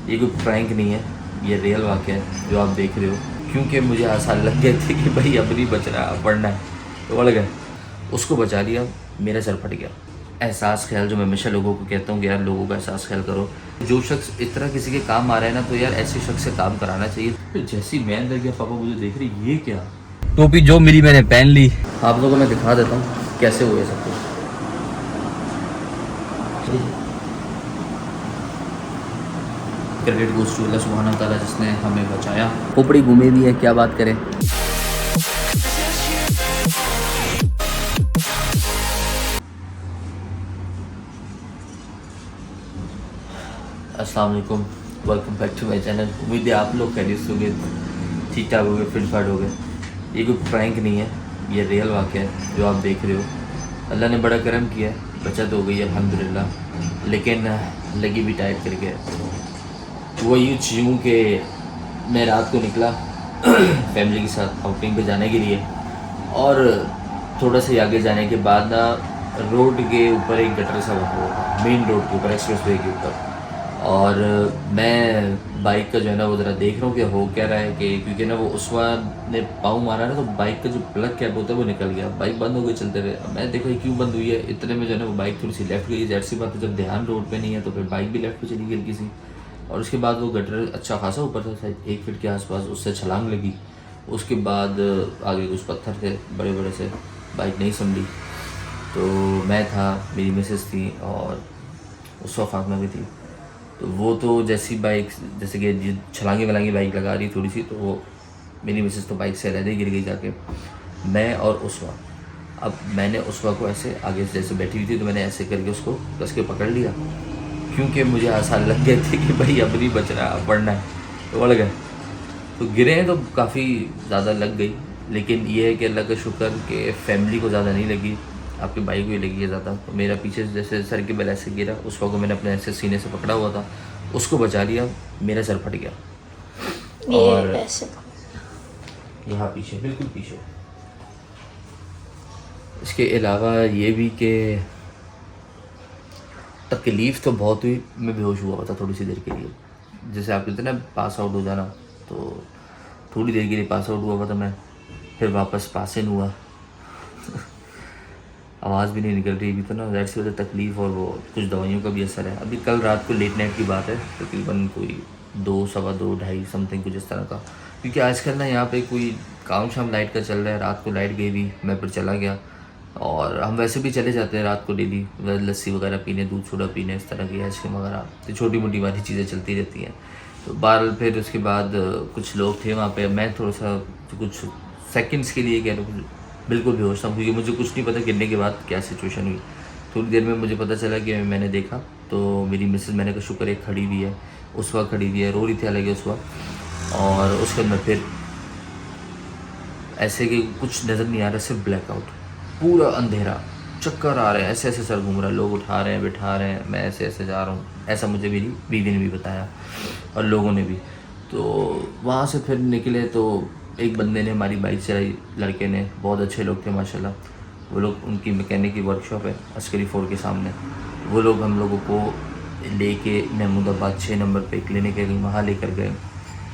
ये कोई प्रैंक नहीं है, ये रियल वाक़या है जो आप देख रहे हो। क्योंकि मुझे आसार लग गए थे कि भाई अब नहीं बच रहा, अब पढ़ना है, तो बढ़ गए। उसको बचा लिया, मेरा सर फट गया। एहसास ख्याल जो मैं हमेशा लोगों को कहता हूँ कि यार लोगों का एहसास ख्याल करो। जो शख्स इस तरह किसी के काम आ रहा है ना, तो यार ऐसे शख्स से काम कराना चाहिए। तो जैसी मैं अंदर गया, पापा मुझे देख रही, ये क्या टोपी जो मिली मैंने पहन ली। आप लोगों को मैं दिखा देता हूँ कैसे हुए सब कुछ। क्रेडिट गोज़ टू अल्लाह सुब्हानहू व तआला जिसने हमें बचाया। खोपड़ी घूमे भी है, क्या बात करें। अस्सलाम वालेकुम, welcome back to my channel. उम्मीद है आप लोग खैरियत से होंगे, ठीक ठाक हो गए, फिट फाट हो गए। ये कोई प्रैंक नहीं है, ये रियल वाक़या है जो आप देख रहे हो। अल्लाह ने बड़ा करम किया है, बचत हो गई अल्हम्दुलिल्लाह। लेकिन लगी भी टाइट करके। वो यूँ कि मैं रात को निकला फैमिली के साथ आउटिंग पे जाने के लिए, और थोड़ा सा आगे जाने के बाद ना रोड के ऊपर एक गटर सा बना हुआ था, मेन रोड के ऊपर, एक्सप्रेस वे के ऊपर। और मैं बाइक का जो है ना वो ज़रा देख रहा हूँ कि हो क्या रहा है, कि क्योंकि ना वो उसवा ने पाँव मारा ना, तो बाइक का जो प्लग कैप होता है वो निकल गया, बाइक बंद हो गई चलते रहे। अब मैं देखा क्यों बंद हुई है, इतने में जो है ना वो बाइक थोड़ी सी लेफ्ट गई। ज़ाहिर सी बात है, जब ध्यान रोड पे नहीं है तो फिर बाइक भी लेफ्ट पे चली गई हल्की सी। और उसके बाद वो गटर अच्छा खासा ऊपर था, शायद 1 फीट के आसपास, उससे छलांग लगी। उसके बाद आगे कुछ पत्थर थे बड़े बड़े से, बाइक नहीं संभली। तो मैं था, मेरी मिसेस थी, और उस वक्त फातिमा भी थी। तो वो तो जैसी बाइक, जैसे कि छलांगे वलांगी बाइक लगा रही थोड़ी सी, तो वो मेरी मिसेस तो बाइक से अलग ही गिर गई जाके। मैं और उसवा, अब मैंने उसवा को ऐसे आगे से जैसे बैठी हुई थी, तो मैंने ऐसे करके उसको कस के पकड़ लिया, क्योंकि मुझे आसार लग गए थे कि भाई अब नहीं बच रहा, अब पढ़ना है, तो बढ़ गए। तो गिरे हैं तो काफ़ी ज़्यादा लग गई, लेकिन ये है कि अल्लाह का शुक्र कि फैमिली को ज़्यादा नहीं लगी, आपकी बाइक को ही लगी है ज़्यादा। तो मेरा पीछे से जैसे सर के बल ऐसे गिरा, उसको को मैंने अपने ऐसे सीने से पकड़ा हुआ था, उसको बचा लिया, मेरा सर फट गया। और यहाँ पीछे, बिल्कुल पीछे। इसके अलावा ये भी कि तकलीफ़ तो बहुत हुई, मैं बेहोश हुआ था थोड़ी सी देर के लिए। जैसे आप कहते हैं ना पास आउट हो जाना, तो थोड़ी देर के लिए पास आउट हुआ था मैं, फिर वापस पास इन हुआ आवाज़ भी नहीं निकल रही अभी तो ना, ज़ाहिर सी वजह तकलीफ़ और वो कुछ दवाइयों का भी असर है। अभी कल रात को लेट नाइट की बात है, तकरीबन कोई 2, सवा 2, ढाई समथिंग कुछ इस तरह का। क्योंकि आजकल ना यहाँ पे कोई काम शाम लाइट का चल रहा है, रात को लाइट गई भी, मैं फिर चला गया। और हम वैसे भी चले जाते हैं रात को डेली, लस्सी वगैरह पीने, दूध सोडा पीने, इस तरह की आइसक्रीम वगैरह, तो छोटी मोटी वाली चीज़ें चलती रहती हैं। तो बहरहाल फिर उसके बाद कुछ लोग थे वहाँ पे, मैं थोड़ा सा कुछ सेकंड्स के लिए कह रहा बिल्कुल बेहोश था, क्योंकि मुझे कुछ नहीं पता गिरने के बाद क्या सिचुएशन हुई। थोड़ी देर में मुझे पता चला कि मैंने देखा तो मेरी मिसेस, मैंने कहा शुक्र है खड़ी हुई है, उस वक्त खड़ी हुई है, रो रही थी हालांकि उस वक्त। और उसके बाद मैं फिर ऐसे कि कुछ नज़र नहीं आ रहा, सिर्फ ब्लैकआउट, पूरा अंधेरा, चक्कर आ रहे हैं, ऐसे ऐसे सर घूम रहा है, लोग उठा रहे हैं, बिठा रहे हैं, मैं ऐसे ऐसे जा रहा हूँ, ऐसा मुझे मेरी बीवी ने भी बताया और लोगों ने भी। तो वहाँ से फिर निकले तो एक बंदे ने हमारी बाइक चलाई, लड़के ने, बहुत अच्छे लोग थे माशाल्लाह। वो लोग, उनकी मैकेनिक की वर्कशॉप है अस्करी 4 के सामने, वो लोग हम लोगों को लेके महमूदाबाद 6 नंबर पे क्लिनिक है, वहाँ लेकर गए।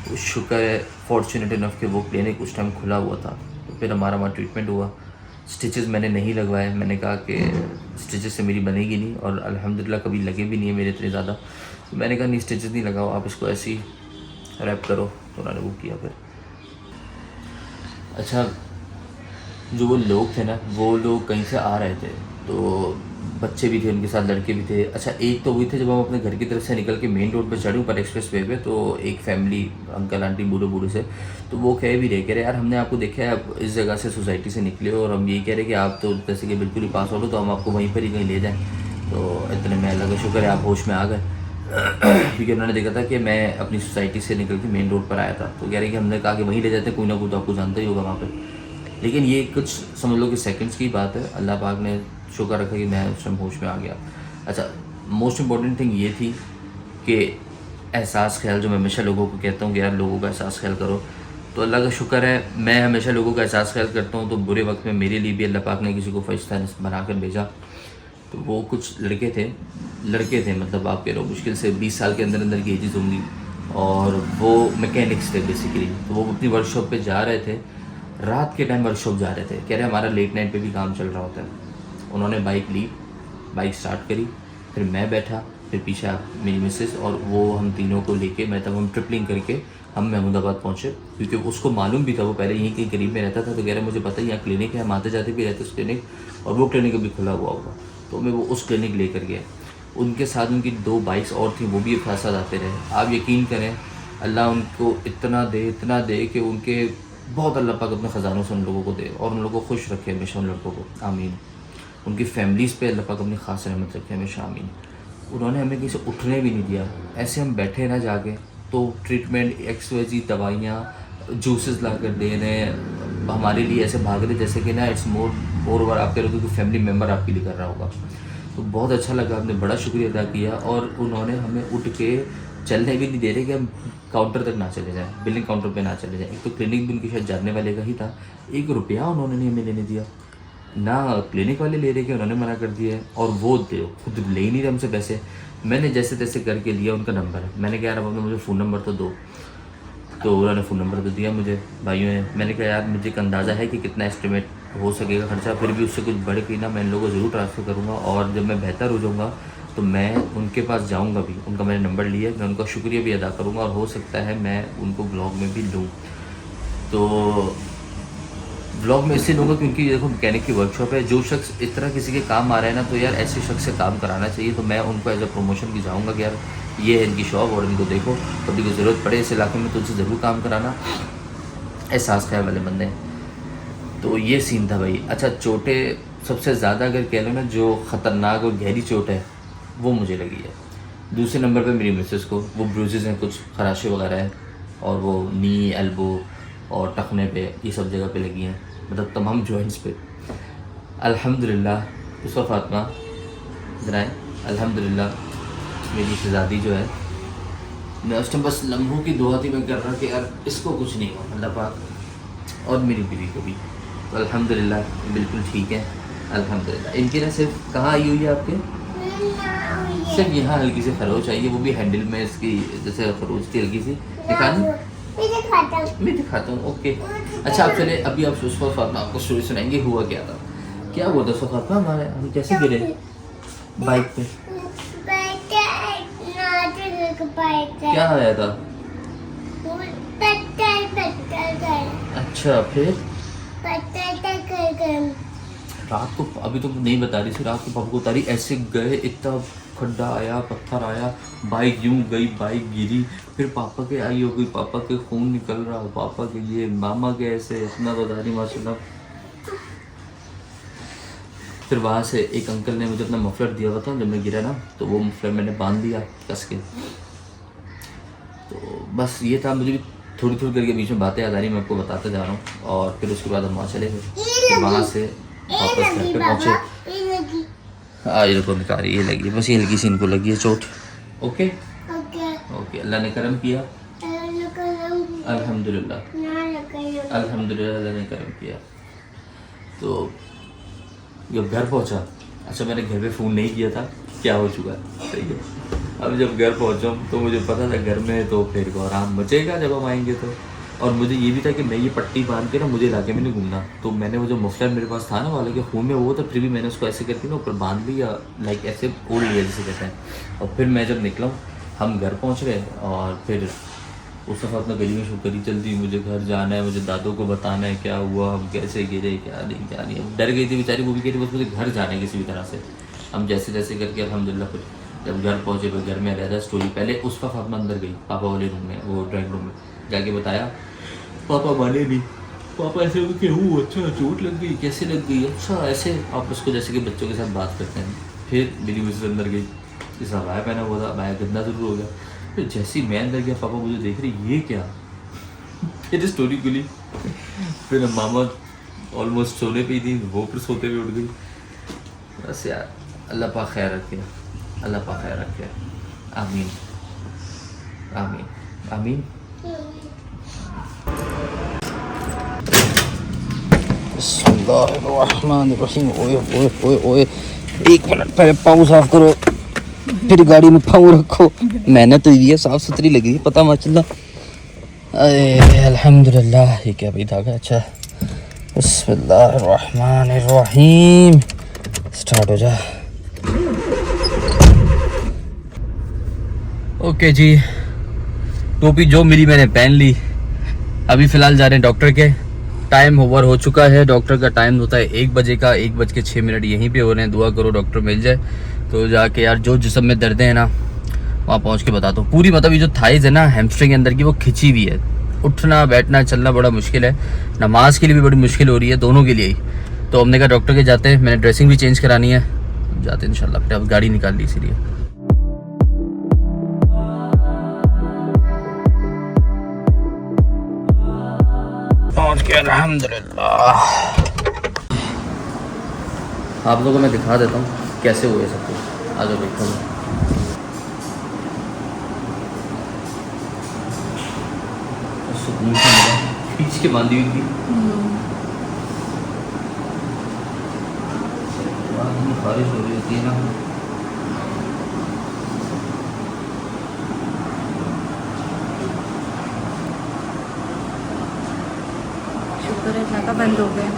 तो शुक्र है, फॉर्चुनेट इनफ कि वो क्लिनिक उस टाइम खुला हुआ था। तो फिर हमारा वहाँ ट्रीटमेंट हुआ। स्टिचेस मैंने नहीं लगवाए, मैंने कहा कि स्टिचेस से मेरी बनेगी नहीं, और अल्हम्दुलिल्लाह कभी लगे भी नहीं है मेरे इतने ज़्यादा। तो मैंने कहा नहीं, स्टिचेस नहीं लगाओ, आप इसको ऐसे ही रैप करो। तो उन्होंने वो किया फिर। अच्छा, जो वो लोग थे ना, वो लोग कहीं से आ रहे थे, तो बच्चे भी थे उनके साथ, लड़के भी थे। अच्छा, एक तो वही थे, जब हम अपने घर की तरफ से निकल के मेन रोड पे चढ़े ऊपर एक्सप्रेस वे पे, तो एक फैमिली, अंकल आंटी, बूढ़े बूढ़े से, तो वो कह भी रहे यार हमने आपको देखा है, आप इस जगह से सोसाइटी से निकले हो, और हम यही कह रहे कि आप तो जैसे कि बिल्कुल ही पास हो लो, तो हम आपको वहीं पर ही कहीं ले जाएँ। तो इतने में अल्लाह का शुक्र है आप होश में आ गए क्योंकि उन्होंने देखा था कि मैं अपनी सोसाइटी से निकल के मेन रोड पर आया था, तो कह रहे कि हमने कहा कि वहीं ले जाते, कोई ना कोई तो आपको जानता ही होगा वहाँ पर। लेकिन ये कुछ समझ लो कि सेकंड्स की बात है, अल्लाह पाक ने शुक्र रखा कि मैं उस टाइम होश में आ गया। अच्छा, मोस्ट इम्पॉर्टेंट थिंग ये थी कि एहसास ख्याल जो मैं हमेशा लोगों को कहता हूँ कि यार लोगों का एहसास ख्याल करो। तो अल्लाह का शुक्र है, मैं हमेशा लोगों का एहसास ख्याल करता हूँ, तो बुरे वक्त में मेरे लिए भी अल्लाह पाक ने किसी को फरिश्ता बना कर भेजा। तो वो कुछ लड़के थे मतलब आप कह रहे हो मुश्किल से 20 साल के अंदर अंदर की एजेस होंगी, और वो मैकेनिक्स थे बेसिकली। तो वो अपनी वर्कशॉप पे जा रहे थे, रात के टाइम वर्कशॉप जा रहे थे। कह रहे हमारा लेट नाइट पे भी काम चल रहा होता है। उन्होंने बाइक ली, बाइक स्टार्ट करी, फिर मैं बैठा, फिर पीछे मेरी मिसेस और वो, हम तीनों को लेके मैं तब हम ट्रिपलिंग करके हम महमूदाबाद पहुँचे। क्योंकि उसको मालूम भी था, वो पहले यहीं कहीं करीब में रहता था। तो कह रहा मुझे पता है यहाँ क्लिनिक है, हम आते जाते भी रहते उस क्लिनिक, और वो क्लिनिक अभी खुला हुआ होगा। तो मैं वो उस क्लिनिक लेकर गया। उनके साथ उनकी 2 बाइक्स और थी, वो भी एक साथ आते रहे। आप यकीन करें, अल्लाह उनको इतना दे कि उनके बहुत अल्लाह पाक अपने ख़जानों से उन लोगों को दे और उन लोगों को खुश रखे हमेशा उन लड़कों को, आमीन। उनकी फैमिलीज़ पे अल्लाह पाक अपनी ख़ास रहमत रखे हमेशा, आमीन। उन्होंने हमें किसी से उठने भी नहीं दिया। ऐसे हम बैठे ना जाके, तो ट्रीटमेंट, XYZ दवाइयाँ, जूसेस ला कर दे रहे हैं हमारे लिए, ऐसे भाग रहे जैसे कि ना इट्स मोर ओवर आप कह रहे हो कि फैमिली मेम्बर आपके लिए कर रहा होगा। तो बहुत अच्छा लगा, आपने बड़ा शुक्रिया अदा किया। और उन्होंने हमें उठ के चलने भी नहीं दे रहे कि हम काउंटर तक ना चले जाएं, बिलिंग काउंटर पे ना चले जाएं। एक तो क्लिनिक भी उनकी शायद जानने वाले का ही था। 1 रुपया उन्होंने नहीं हमें लेने दिया, ना क्लिनिक वाले ले रहे कि उन्होंने मना कर दिया है, और वो खुद ले ही नहीं रहे हमसे पैसे। मैंने जैसे तैसे करके लिया उनका नंबर। मैंने कहा यार अब मुझे फ़ोन नंबर तो दो। तो उन्होंने फ़ोन नंबर तो दिया मुझे भाइयों ने। मैंने कहा यार मुझे एक अंदाज़ा है कि कितना एस्टिमेट हो सकेगा खर्चा, फिर भी उससे कुछ बढ़ के ना मैं इन लोगों को ज़रूर ट्रांसफ़र करूँगा। और जब मैं बेहतर हो जाऊँगा तो मैं उनके पास जाऊँगा भी, उनका मैंने नंबर लिया है, मैं उनका शुक्रिया भी अदा करूँगा, और हो सकता है मैं उनको ब्लॉग में भी लूँ। तो ब्लॉग में इसलिए लूँगा क्योंकि देखो मैकेनिक की वर्कशॉप है, जो शख्स इस तरह किसी के काम आ रहा है ना, तो यार ऐसे शख्स से काम कराना चाहिए। तो मैं उनको एज अ प्रमोशन की जाऊँगा कि यार ये है इनकी शॉप, और इनको देखो कभी कोई ज़रूरत पड़े इस इलाके में तो उनसे ज़रूर काम कराना, एहसास ख्याल वाले बंदे हैं। तो ये सीन था भाई। अच्छा, चोटें सबसे ज़्यादा अगर कह लो ना, जो ख़तरनाक और गहरी चोट है वो मुझे लगी है। दूसरे नंबर पे मेरी मिसेस को वो ब्रूजेज़ हैं, कुछ खराशे वगैरह हैं, और वो नी, एल्बो और टखने पे, ये सब जगह पे लगी हैं, मतलब तमाम जॉइंट्स पे। अल्हम्दुलिल्लाह उसका फातिमा जनाए, अल्हम्दुलिल्लाह मेरी शहज़ादी जो है, मैं उस टाइम बस लम्हों की दुआ थी मैं कर रहा कि यार इसको कुछ नहीं हुआ अल्लाह पाक, और मेरी बीवी को भी। तो अल्हम्दुलिल्लाह बिल्कुल ठीक है, अल्हम्दुलिल्लाह। इनकी ना सिर्फ कहाँ आई हुई है आपके, सिर्फ यहाँ हल्की सी खरोच आई है, वो भी हैंडल में इसकी जैसे खरोच थी हल्की सी। दिखानी मैं दिखाता हूँ, ओके। अच्छा आप चले, अभी आप उसको फातिमा आपको स्टोरी सुनाएंगे हुआ क्या था। क्या हुआ था उसको फातिमा, हमारे हम कैसे गिरे बाइक पे, क्या आया था। अच्छा फिर रात को, अभी तो नहीं बता रही थी, रात को पापा को उतारी, ऐसे गए, इतना खड्डा आया, पत्थर आया, बाइक यूं गई, बाइक गिरी, फिर पापा के आई हो गई, पापा के खून निकल रहा, पापा के ये, मामा के ऐसे, इतना बता रही माशाल्लाह। फिर वहाँ से एक अंकल ने मुझे अपना मफलर दिया हुआ था जब मैं गिरा ना, तो वो मफलर मैंने बांध दिया कस के। तो बस ये था, मुझे भी थोड़ी थोड़ी करके बीच में बातें याद आ रही, मैं आपको बताता जा रहा हूँ। और फिर उसके बाद हम वहाँ चले गए, फिर वहाँ से वापस घर पे पहुँचे। हाँ ये देखो निकाल, ये लगी बस, ये हल्की सी इनको लगी है चोट। ओके ओके, अल्लाह ने करम किया, अल्हम्दुलिल्लाह अल्हम्दुलिल्लाह, अल्लाह ने करम किया। तो जब घर पहुँचा, अच्छा मैंने घर पे फ़ोन नहीं किया था क्या हो चुका है, सही है। अब जब घर पहुँचा तो मुझे पता था घर में तो फिर को आराम मचेगा जब हम आएंगे तो। और मुझे ये भी था कि मैं ये पट्टी बांध के ना मुझे इलाके में नहीं घूमना, तो मैंने वो जो मफलर मेरे पास था ना वाले के खून में वो था, फिर भी मैंने उसको ऐसे करके ना ऊपर बांध लिया, लाइक ऐसे ओढ़ लिया जैसे कहते हैं। और फिर मैं जब निकला, हम घर पहुँच गए, और फिर उस वक्त अपना गली में शुरू करी जल्दी, मुझे घर जाना है, मुझे दादों को बताना है क्या हुआ, हम कैसे गिरे, क्या नहीं। डर गई थी बेचारी, वो भी कह रही बस मुझे घर जाना है किसी भी तरह से। हम जैसे जैसे करके अल्हम्दुलिल्लाह फिर जब घर पहुँचे, फिर घर में अलहदा स्टोरी। पहले उस वक्त फातिमा अंदर गई पापा वाले रूम में, वो ड्राइंग रूम में जाके बताया, पापा माने नहीं, पापा ऐसे हो कि वो अच्छा चोट लग गई, कैसे लग गई, अच्छा ऐसे आप उसको जैसे कि बच्चों के साथ बात करते हैं। फिर मेरी वजह से अंदर गई, इसका बाया पहना हुआ था, बाया गंदा ज़रूर हो गया। फिर जैसे ही मैं अंदर गया, पापा मुझे देख रहे, ये क्या, फिर स्टोरी खुली। फिर मामा ऑलमोस्ट सोने पे ही थी, वो फिर सोते हुए उठ गई। बस यार अल्लाह पाक खैर रखे, अल्लाह पाक खैर रखे, आमीन आमीन आमीन। बिस्मिल्लाहिर्रहमानिर्रहीम। ओए ओए ओए ओए, 1 मिनट पहले पाँव साफ करो, फिर गाड़ी में पाँव रखो। मैंने तो ये साफ सुथरी लगी है, पता मत चला। अरे अल्हम्दुलिल्लाह। ये क्या भाई धागा? अच्छा बिस्मिल्लाहिर्रहमानिर्रहीम। स्टार्ट हो जा। ओके जी, टोपी जो मिली मैंने पहन ली। अभी फ़िलहाल जा रहे हैं डॉक्टर के। टाइम ओवर हो चुका है। डॉक्टर का टाइम होता है 1 बजे का। 1:06 यहीं पे हो रहे हैं। दुआ करो डॉक्टर मिल जाए तो जाके यार जो जिस्म में दर्दें हैं ना वहाँ पहुँच के बताता हूँ। पूरी मतलब ये जो थाइज है ना हैमस्ट्रिंग के अंदर की, वो खिंची हुई है। उठना बैठना चलना बड़ा मुश्किल है। नमाज के लिए भी बड़ी मुश्किल हो रही है, दोनों के लिए ही। तो हमने कहा डॉक्टर के जाते हैं। मैंने ड्रेसिंग भी चेंज करानी है, जाते हैं इंशाल्लाह। फिर अब गाड़ी निकाल ली इसीलिए। पहुँच गया अल्हम्दुलिल्लाह। आप लोगों को मैं दिखा देता हूँ कैसे हुए सब कुछ। आ जाओ देखो। सुकून से मिला, खींच के बांधी हुई थी। बारिश हो रही होती है ना। शुक्र है झाका बंद हो गया।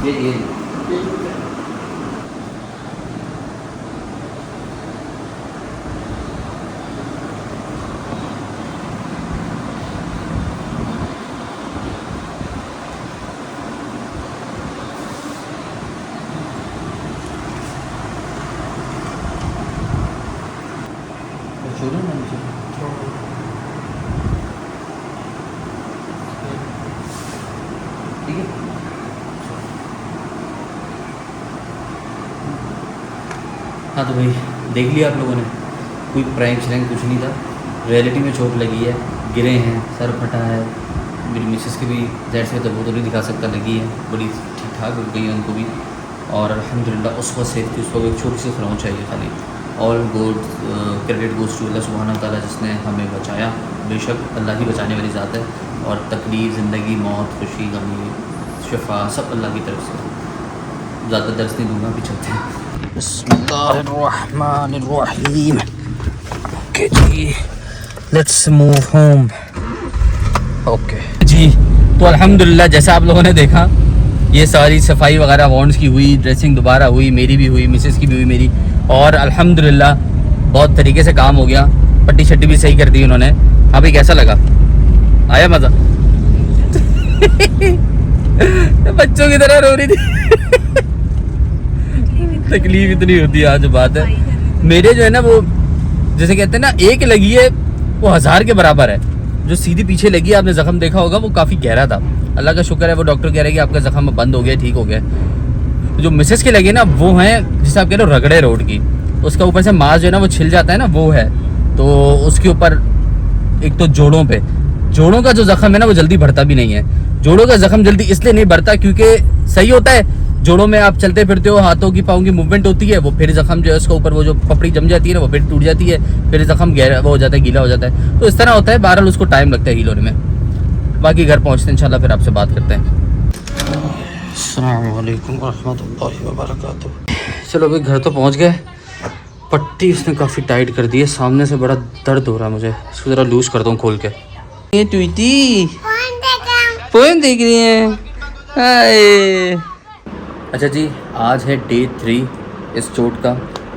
ये छोड़ो ना मुझे। ठीक है। हाँ तो भाई देख लिया आप लोगों ने, कोई प्रैंक श्रैंक कुछ नहीं था। रियलिटी में चोट लगी है, गिरे हैं, सर फटा है। मेरी मिसेस की भी ज़ाहिर से तो वो तो नहीं दिखा सकता, लगी है, बड़ी ठीक ठाक हो गई है उनको भी। और अल्हम्दुलिल्लाह उस वक्त सेफ थी। उसको एक छोटी सी खरोंच चाहिए खाली। All good credit goes to अल्लाह सुब्हानहू व तआला जिसने हमें बचाया। बेशक अल्लाह ही बचाने वाली ज़ात है। और तकलीफ, ज़िंदगी, मौत, खुशी, गमी, शिफा सब अल्लाह की तरफ से। ज़्यादा दर्स नहीं दूँगा, भी चलते हैं। बिस्मिल्लाहिर्रहमानिर्रहीम। ओके जी, लेट्स मूव होम। ओके जी, तो अल्हम्दुलिल्लाह जैसा आप लोगों ने देखा, ये सारी सफाई वगैरह वाउंड्स की हुई, ड्रेसिंग दोबारा हुई, मेरी भी हुई, मिसेस की भी हुई मेरी। और अल्हम्दुलिल्लाह बहुत तरीके से काम हो गया। पट्टी शट्टी भी सही कर दी उन्होंने। अभी कैसा लगा? आया मज़ा? बच्चों की तरह रो रही थी। तकलीफ इतनी होती है, आज बात है। मेरे जो है ना वो जैसे कहते हैं ना, एक लगी है वो 1000 के बराबर है। जो सीधी पीछे लगी आपने ज़ख्म देखा होगा वो काफ़ी गहरा था। अल्लाह का शुक्र है वो डॉक्टर कह रहे हैं कि आपका ज़ख्म बंद हो गया, ठीक हो गया। जो मिसेस के लगे ना वो हैं जिसे आप कह रहे हो रगड़े रोड की, उसका ऊपर से मांस जो है ना वो छिल जाता है ना, वो है। तो उसके ऊपर एक तो जोड़ों का जो ज़ख्म है ना वो जल्दी बढ़ता भी नहीं है। जोड़ों का ज़ख्म जल्दी इसलिए नहीं बढ़ता क्योंकि सही होता है, जोड़ों में आप चलते फिरते हो, हाथों की पाँव की मूवमेंट होती है, वो फिर ज़ख्म जो है उसके ऊपर वो जो पपड़ी जम जाती है ना वो फिर टूट जाती है, फिर ज़ख्म गहरा वो हो जाता है, गीला हो जाता है। तो इस तरह होता है। बहरहाल उसको टाइम लगता है हील होने में। बाकी घर पहुँचते हैं इंशाल्लाह, फिर आपसे बात करते हैं। अस्सलाम वालेकुम रहमतुल्लाहि व बरकातुहू। चलो भाई घर तो पहुँच गए। पट्टी उसने काफ़ी टाइट कर दी है, सामने से बड़ा दर्द हो रहा है मुझे। इसको ज़रा लूज करता हूँ खोल के। ये ट्वीटी फोन देख रही है। हाय। अच्छा जी, आज है डे 3 इस चोट का,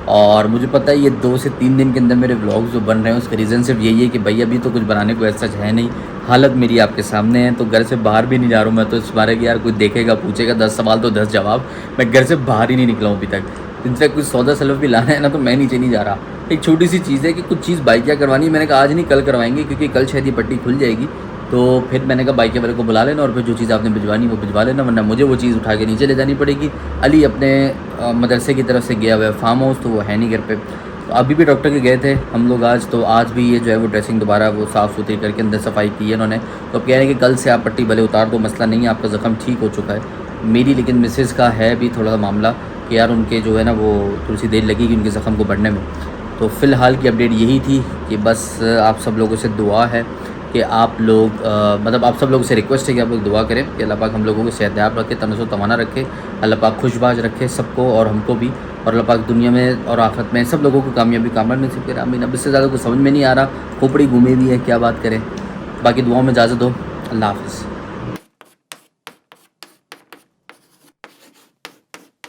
और मुझे पता है ये 2 से 3 दिन के अंदर मेरे व्लॉग्स जो बन रहे हैं उसका रीज़न सिर्फ यही है कि भाई अभी तो कुछ बनाने को ऐसा है नहीं, हालत मेरी आपके सामने है। तो घर से बाहर भी नहीं जा रहा हूँ मैं, तो इस बारे कि यार कोई देखेगा पूछेगा 10 सवाल तो 10 जवाब। मैं घर से बाहर ही नहीं निकला हूँ अभी तक। इनसे कुछ सौदा सलफ भी लाना है ना तो मैं नीचे नहीं जा रहा। एक छोटी सी चीज़ है कि कुछ चीज़ बाइकिया करवानी है, मैंने कहा आज नहीं कल करवाएंगे क्योंकि कल शायद ये पट्टी खुल जाएगी। तो फिर मैंने कहा बाइक वाले को बुला लेना और फिर जो चीज़ आपने भिजवानी वो भिजवा लेना, वरना मुझे वो चीज़ उठा के नीचे ले जानी पड़ेगी। अली अपने मदरसे की तरफ से गया हुआ है फार्म हाउस, तो वो है नहीं घर पे। तो अभी भी डॉक्टर के गए थे हम लोग आज, तो आज भी ये जो है वो ड्रेसिंग दोबारा वो साफ़ सुथरी करके अंदर सफाई की है उन्होंने। तो अब कह रहे हैं कि कल से आप पट्टी भले उतार दो, मसला नहीं है, आपका ज़ख्म ठीक हो चुका है। मेरी लेकिन मिसेज़ का है भी थोड़ा सा मामला कि यार उनके जो है ना वो थोड़ी सी देर लगेगी उनके ज़ख्म को बढ़ने में। तो फ़िलहाल की अपडेट यही थी कि बस आप सब लोगों से दुआ है कि आप लोग मतलब आप सब लोगों से रिक्वेस्ट है कि आप लोग दुआ करें कि अल्लाह पाक हम लोगों को सेहतयाब रखे, तनसो तवाना रखे, अल्लाह पाक खुशबाज रखे सबको और हमको भी, और अल्लाह पाक दुनिया में और आखिरत में सब लोगों को कामयाबी कामयाब नसीब करे। आमीन। अब इससे ज़्यादा कुछ समझ में नहीं आ रहा, खोपड़ी घूमे भी है, क्या बात करें। बाकी दुआओं में इजाज़त दो। अल्लाह हाफ़िज़।